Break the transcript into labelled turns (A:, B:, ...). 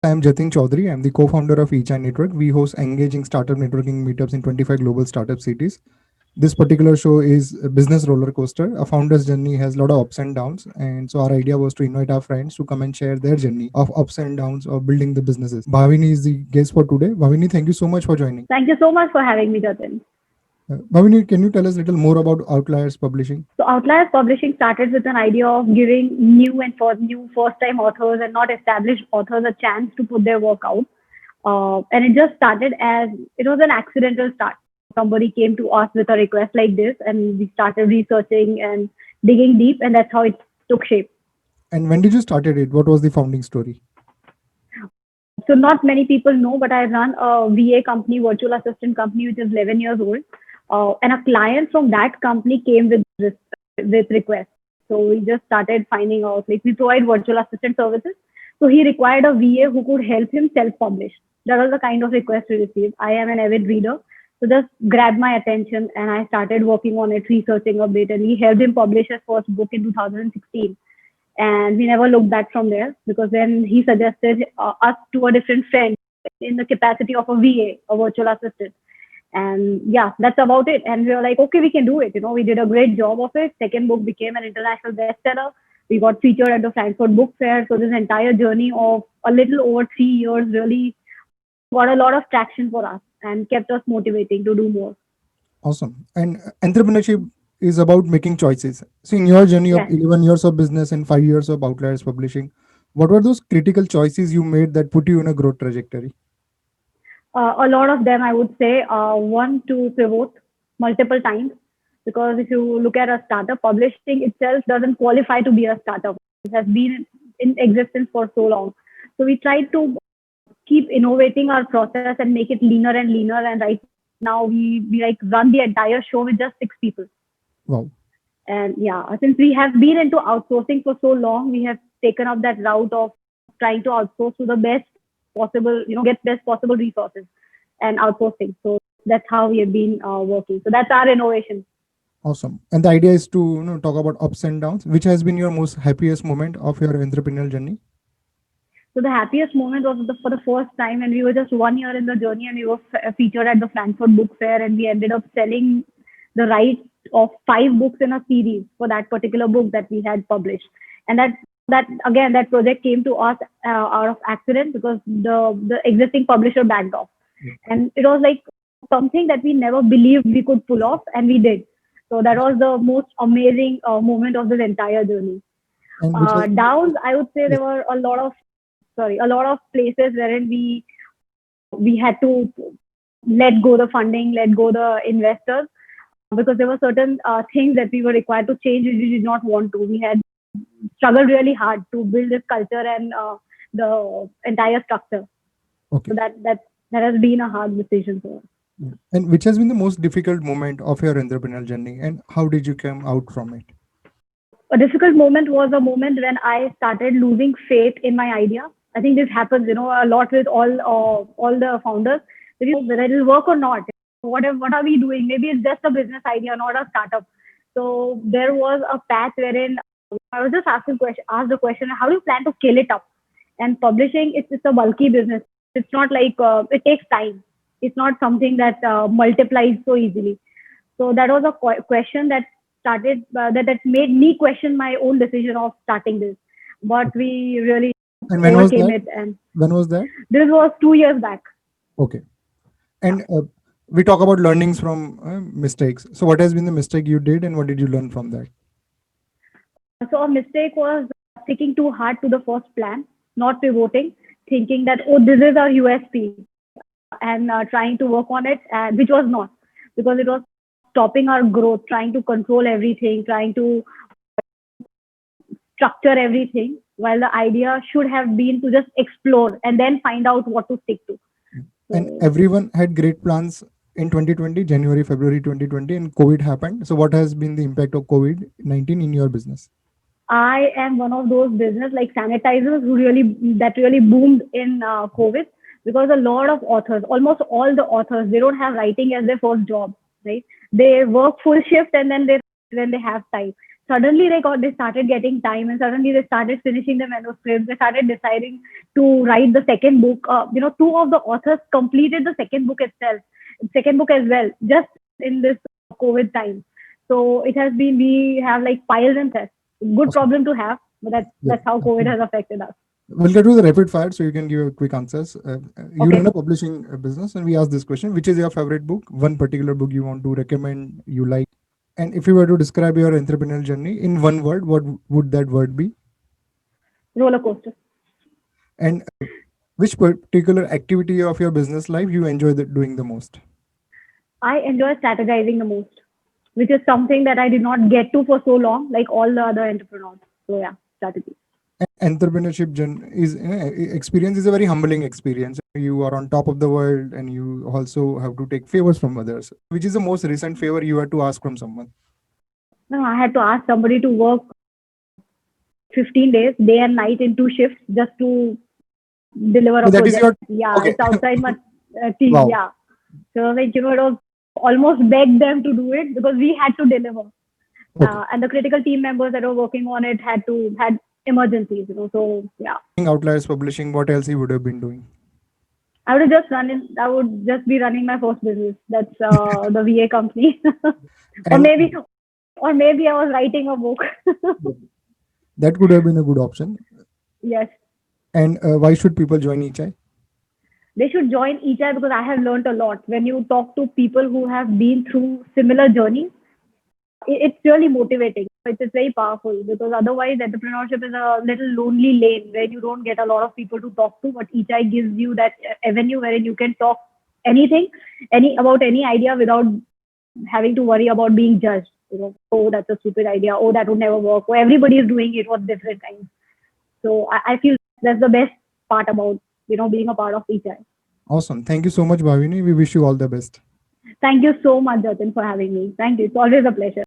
A: I'm Jatin Chaudhary. I'm the co-founder of eChai Network. We host engaging startup networking meetups in 25 global startup cities. This particular show is a business roller coaster. A founder's journey has a lot of ups and downs, and so our idea was to invite our friends to come and share their journey of ups and downs of building the businesses. Bhavini is the guest for today. Bhavini, thank you so much for joining.
B: Thank you so much for having me, Jatin.
A: Bhavini, can you tell us a little more about Outliers Publishing?
B: So Outliers Publishing started with an idea of giving new first-time authors and not established authors a chance to put their work out. And it just started as it was an accidental start. Somebody came to us with a request like this, and we started researching and digging deep, and that's how it took shape.
A: And when did you started it? What was the founding story?
B: So not many people know, but I run a VA company, virtual assistant company, which is 11 years old. And a client from that company came with requests. So we just started finding out, like we provide virtual assistant services. So he required a VA who could help him self-publish. That was the kind of request we received. I am an avid reader. So just grabbed my attention and I started working on it, researching a bit, and we helped him publish his first book in 2016. And we never looked back from there because then he suggested us to a different friend in the capacity of a VA, a virtual assistant. And yeah, that's about it. And we were like, okay, we can do it. We did a great job of it. Second book became an international bestseller. We got featured at the Frankfurt Book Fair. So this entire journey of a little over 3 years really got a lot of traction for us and kept us motivating to do more.
A: Awesome. And entrepreneurship is about making choices. So, in your journey of
B: Yes.
A: 11 years of business and 5 years of Outliers Publishing, what were those critical choices you made that put you in a growth trajectory?
B: A lot of them, I would say, one to pivot multiple times because if you look at a startup, publishing itself doesn't qualify to be a startup. It has been in existence for so long. So we try to keep innovating our process and make it leaner and leaner. And right now we like run the entire show with just 6 people.
A: Wow.
B: And yeah, since we have been into outsourcing for so long, we have taken up that route of trying to outsource to the best possible, get best possible resources and outsourcing. So that's how we have been working. So that's our innovation.
A: Awesome. And the idea is to talk about ups and downs. Which has been your most happiest moment of your entrepreneurial journey?
B: So the happiest moment was for the first time, and we were just 1 year in the journey, and we were featured at the Frankfurt Book Fair, and we ended up selling the rights of 5 books in a series for that particular book that we had published. And that again, that project came to us out of accident because the existing publisher backed off, and it was like something that we never believed we could pull off, and we did. So that was the most amazing moment of this entire journey.
A: And which has been the
B: Downs,
A: most.
B: I would say
A: Yes.
B: there were a lot of places wherein we had to let go the funding, let go the investors because there were certain things that we were required to change which we did not want to. We had struggled really hard to build this culture and the entire structure. So
A: Okay.
B: that has been a hard decision for us.
A: Yeah. And which has been the most difficult moment of your entrepreneurial journey, and how did you come out from it?
B: A difficult moment was a moment when I started losing faith in my idea. I think this happens, a lot with all the founders. That whether it will work or not. What are we doing? Maybe it's just a business idea, not a startup. So there was a path wherein I was just asked the question, how do you plan to scale it up? And publishing, it's a bulky business. It's not like it takes time. It's not something that multiplies so easily. So that was a question that started that made me question my own decision of starting this. But
A: Okay.
B: we really
A: And when was
B: overcame
A: that?
B: it, and
A: When was that?
B: this was 2 years back.
A: Okay.
B: Yeah.
A: And we talk about learnings from mistakes. So, what has been the mistake you did, and what did you learn from that?
B: So a mistake was sticking too hard to the first plan, not pivoting, thinking that this is our USP, and trying to work on it, and which was not because it was stopping our growth, trying to control everything, trying to structure everything, while the idea should have been to just explore and then find out what to stick to.
A: And
B: So
A: everyone had great plans in 2020, January, February 2020, and COVID happened. So, what has been the impact of COVID-19 in your business?
B: I am one of those business like sanitizers who really boomed in COVID because a lot of authors, almost all the authors, they don't have writing as their first job, right? They work full shift and then they when they have time. suddenly they started getting time, and suddenly they started finishing the manuscript. They started deciding to write the second book. Two of the authors completed the second book as well, just in this COVID time. So it has been, we have like piles and tests. Good
A: Awesome.
B: problem to have, but
A: Yeah.
B: that's how COVID has affected us.
A: We'll get to the rapid fire so you can give quick answers. You
B: Okay.
A: run a publishing business, and we ask this question: which is your favorite book? One particular book you want to recommend, you like? And if you were to describe your entrepreneurial journey in one word, what would that word be?
B: Roller coaster.
A: And which particular activity of your business life you enjoy doing the most?
B: I enjoy strategizing the most, which is something that I did not get to for so long, like all the other entrepreneurs. So yeah, strategy.
A: Entrepreneurship experience is a very humbling experience. You are on top of the world, and you also have to take favors from others. Which is the most recent favor you had to ask from someone?
B: No, I had to ask somebody to work 15 days, day and night, in 2 shifts just to deliver a
A: That is
B: project.
A: your
B: Yeah,
A: okay.
B: it's outside my team.
A: Wow.
B: Yeah. So like, it was almost begged them to do it because we had to deliver.
A: Okay.
B: And the critical team members that were working on it had emergencies, So yeah.
A: Outliers Publishing, what else you would have been doing?
B: I would just be running my first business. That's the VA company. or
A: And
B: maybe I was writing a book.
A: that could have been a good option.
B: Yes.
A: And why should people join Ichai?
B: They should join Ichai because I have learned a lot. When you talk to people who have been through similar journeys, it's really motivating. It's very powerful because otherwise entrepreneurship is a little lonely lane where you don't get a lot of people to talk to. But Ichai gives you that avenue wherein you can talk about any idea without having to worry about being judged. Oh, that's a stupid idea. Oh, that would never work. Oh, everybody is doing it. What's different kinds? So I feel that's the best part about being a part of Ichai.
A: Awesome. Thank you so much, Bhavini. We wish you all the best.
B: Thank you so much, Jatin, for having me. Thank you. It's always a pleasure.